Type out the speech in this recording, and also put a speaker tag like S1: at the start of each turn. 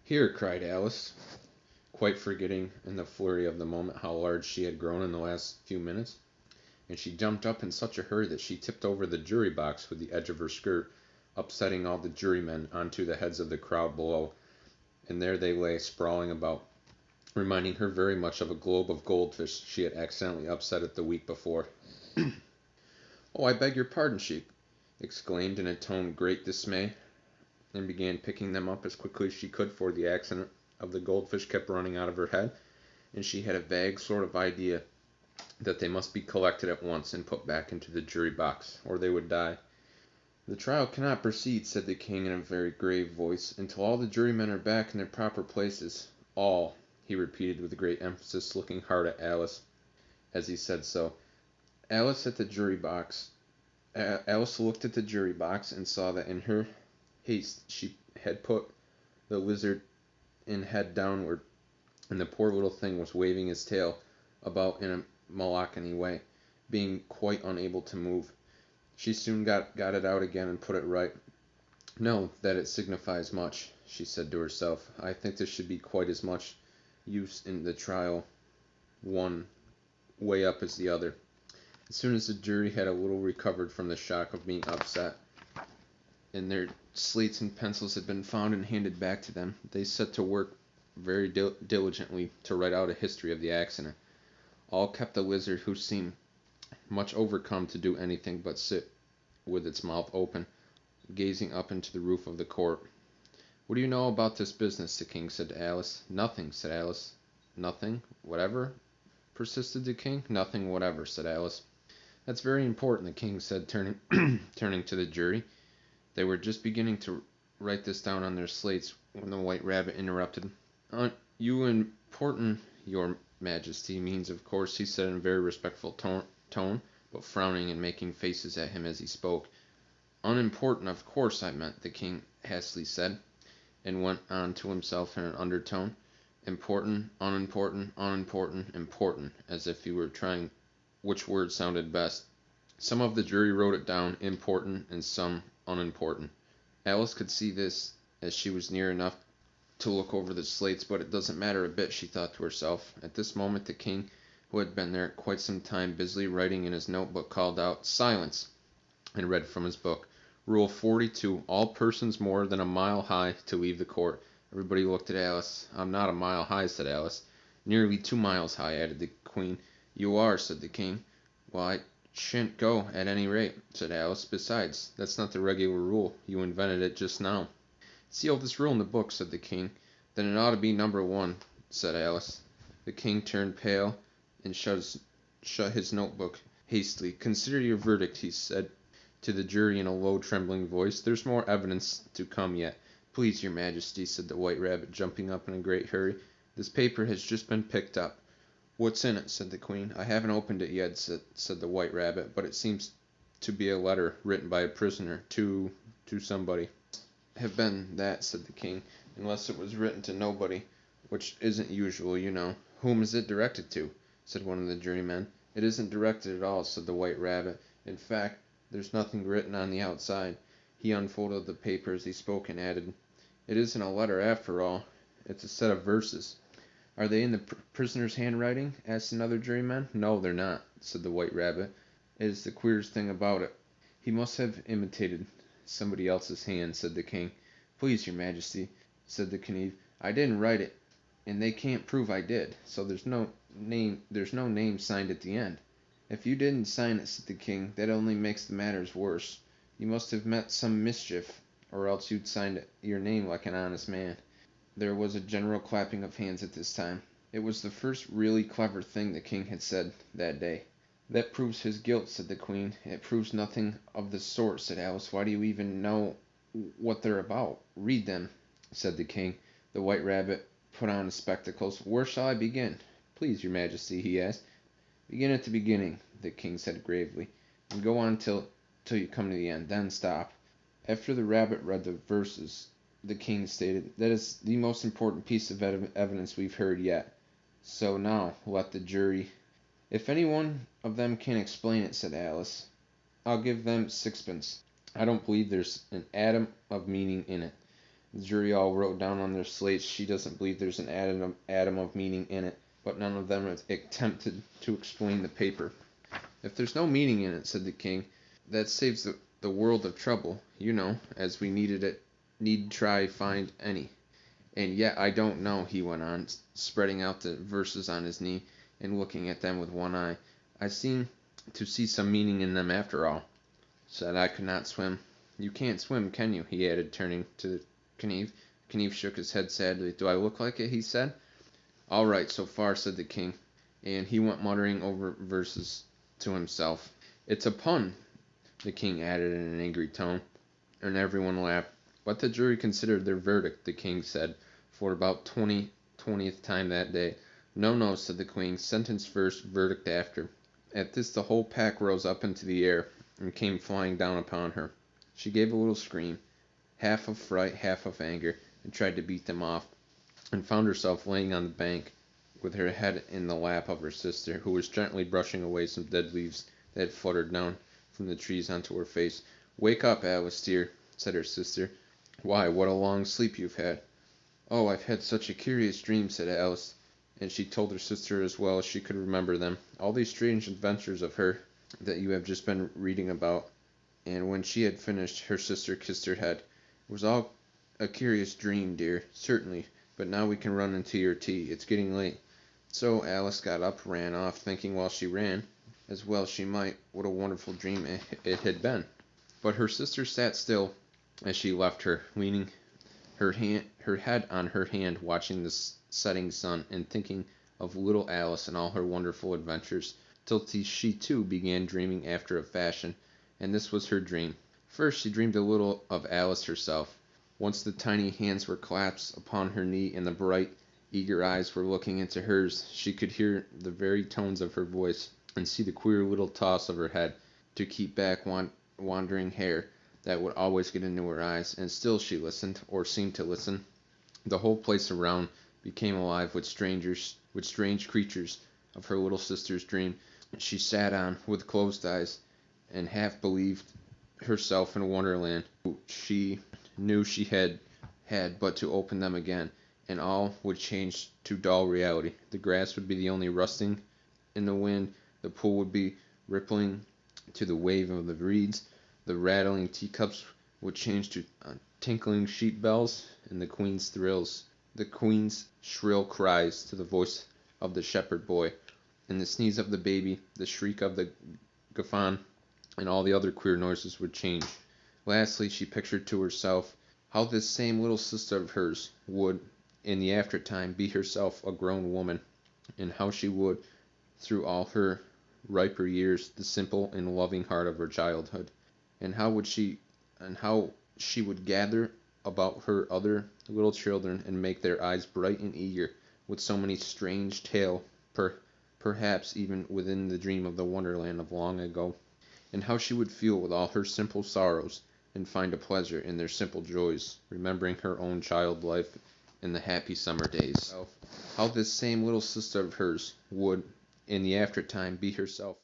S1: "Here!" cried Alice, quite forgetting in the flurry of the moment how large she had grown in the last few minutes, and she jumped up in such a hurry that she tipped over the jury box with the edge of her skirt, upsetting all the jurymen onto the heads of the crowd below, and there they lay sprawling about, reminding her very much of a globe of goldfish she had accidentally upset it the week before. "Oh, I beg your pardon!" she exclaimed in a tone of great dismay, and began picking them up as quickly as she could, for the accident of the goldfish kept running out of her head, and she had a vague sort of idea that they must be collected at once and put back into the jury box, or they would die. "The trial cannot proceed," said the king in a very grave voice, "until all the jurymen are back in their proper places. All," he repeated with great emphasis, looking hard at Alice as he said so. Alice at the jury box. Alice looked at the jury box and saw that in her haste she had put the lizard in head downward, and the poor little thing was waving his tail about in a melancholy way, being quite unable to move. She soon got it out again and put it right. "No, that it signifies much," she said to herself. "I think there should be quite as much use in the trial one way up as the other." As soon as the jury had a little recovered from the shock of being upset, and their slates and pencils had been found and handed back to them, they set to work very diligently to write out a history of the accident. All kept the lizard, who seemed much overcome to do anything but sit with its mouth open, gazing up into the roof of the court. "What do you know about this business?" the king said to Alice. "Nothing," said Alice. "Nothing whatever?" persisted the king. "Nothing whatever," said Alice. "That's very important," the king said, turning to the jury. They were just beginning to write this down on their slates when the White Rabbit interrupted. "You important, your majesty, means, of course," he said in a very respectful tone, but frowning and making faces at him as he spoke. "Unimportant, of course, I meant," the king hastily said, and went on to himself in an undertone. "Important, unimportant, unimportant, important," as if he were trying which word sounded best. Some of the jury wrote it down important and some unimportant. Alice could see this as she was near enough to look over the slates, but it doesn't matter a bit, she thought to herself. At this moment the king, who had been there quite some time busily writing in his notebook, called out, "Silence!" and read from his book. "Rule 42. All persons more than a mile high to leave the court." Everybody looked at Alice. "I'm not a mile high," said Alice. "Nearly 2 miles high," added the queen. "You are," said the king. "Well, I shan't go, at any rate," said Alice. "Besides, that's not the regular rule. You invented it just now." "See all this rule in the book," said the king. "Then it ought to be number 1," said Alice. The king turned pale and shut his notebook hastily. "Consider your verdict," he said to the jury in a low, trembling voice. "There's more evidence to come yet." "Please, your majesty," said the White Rabbit, jumping up in a great hurry, "this paper has just been picked up." "What's in it?" said the queen. "I haven't opened it yet," said the White Rabbit, "but it seems to be a letter written by a prisoner to somebody." "Have been that," said the king, "unless it was written to nobody, which isn't usual, you know." "Whom is it directed to?" said one of the jurymen. "It isn't directed at all," said the White Rabbit. "In fact, there's nothing written on the outside." He unfolded the paper as he spoke and added, "It isn't a letter after all. It's a set of verses." "Are they in the prisoner's handwriting?" asked another juryman. "No, they're not," said the White Rabbit. "It is the queerest thing about it. He must have imitated somebody else's hand," said the king. "Please, your majesty," said the Knave, "I didn't write it, and they can't prove I did, so there's no name signed at the end." "If you didn't sign it," said the king, "that only makes the matters worse. You must have met some mischief, or else you'd signed your name like an honest man." There was a general clapping of hands at this time. It was the first really clever thing the king had said that day. "That proves his guilt," said the queen. "It proves nothing of the sort," said Alice. "Why do you even know what they're about?" "Read them," said the king. The White Rabbit put on his spectacles. "Where shall I begin?" "Please, your majesty," he asked. "Begin at the beginning," the king said gravely, "and go on till you come to the end. Then stop." After the rabbit read the verses, the king stated, "That is the most important piece of evidence we've heard yet. So now let the jury—" "If any one of them can explain it," said Alice, "I'll give them sixpence. I don't believe there's an atom of meaning in it." The jury all wrote down on their slates, "She doesn't believe there's an atom of meaning in it," but none of them attempted to explain the paper. "If there's no meaning in it," said the king, "that saves the world of trouble, as we need try find any. And yet I don't know," he went on, spreading out the verses on his knee and looking at them with one eye. "I seem to see some meaning in them after all." Said I could not swim. "You can't swim, can you?" he added, turning to Kneve. Kneve shook his head sadly. "Do I look like it?" he said. "All right, so far," said the king, and he went muttering over verses to himself. "It's a pun," the king added in an angry tone, and everyone laughed. "Let the jury consider their verdict," the king said, for about 20th time that day. "No, no," said the queen. "Sentence first, verdict after." At this the whole pack rose up into the air and came flying down upon her. She gave a little scream, half of fright, half of anger, and tried to beat them off, and found herself laying on the bank with her head in the lap of her sister, who was gently brushing away some dead leaves that had fluttered down from the trees onto her face. "Wake up, Alice dear," said her sister. "Why, what a long sleep you've had." "Oh, I've had such a curious dream," said Alice, and she told her sister as well as she could remember them, all these strange adventures of her that you have just been reading about. And when she had finished, her sister kissed her head. "It was all a curious dream, dear, certainly, but now we can run into your tea. It's getting late." So Alice got up, ran off, thinking while she ran, as well she might, what a wonderful dream it had been. But her sister sat still as she left her, leaning her head on her hand, watching the setting sun, and thinking of little Alice and all her wonderful adventures, till she too began dreaming after a fashion, and this was her dream. First she dreamed a little of Alice herself. Once the tiny hands were clasped upon her knee, and the bright, eager eyes were looking into hers. She could hear the very tones of her voice, and see the queer little toss of her head to keep back wandering hair that would always get into her eyes, and still she listened, or seemed to listen. The whole place around became alive with strange creatures of her little sister's dream. She sat on, with closed eyes, and half believed herself in Wonderland. She knew she had but to open them again, and all would change to dull reality. The grass would be the only rustling in the wind, the pool would be rippling to the wave of the reeds, the rattling teacups would change to tinkling sheep bells, and the queen's shrill cries to the voice of the shepherd boy, and the sneeze of the baby, the shriek of the guffawn, and all the other queer noises would change. Lastly, she pictured to herself how this same little sister of hers would, in the aftertime, be herself a grown woman, and how she would, through all her riper years, the simple and loving heart of her childhood, and how she would gather about her other little children and make their eyes bright and eager with so many strange tales, perhaps even within the dream of the Wonderland of long ago, and how she would feel with all her simple sorrows and find a pleasure in their simple joys, remembering her own child life in the happy summer days. How this same little sister of hers would, in the aftertime, be herself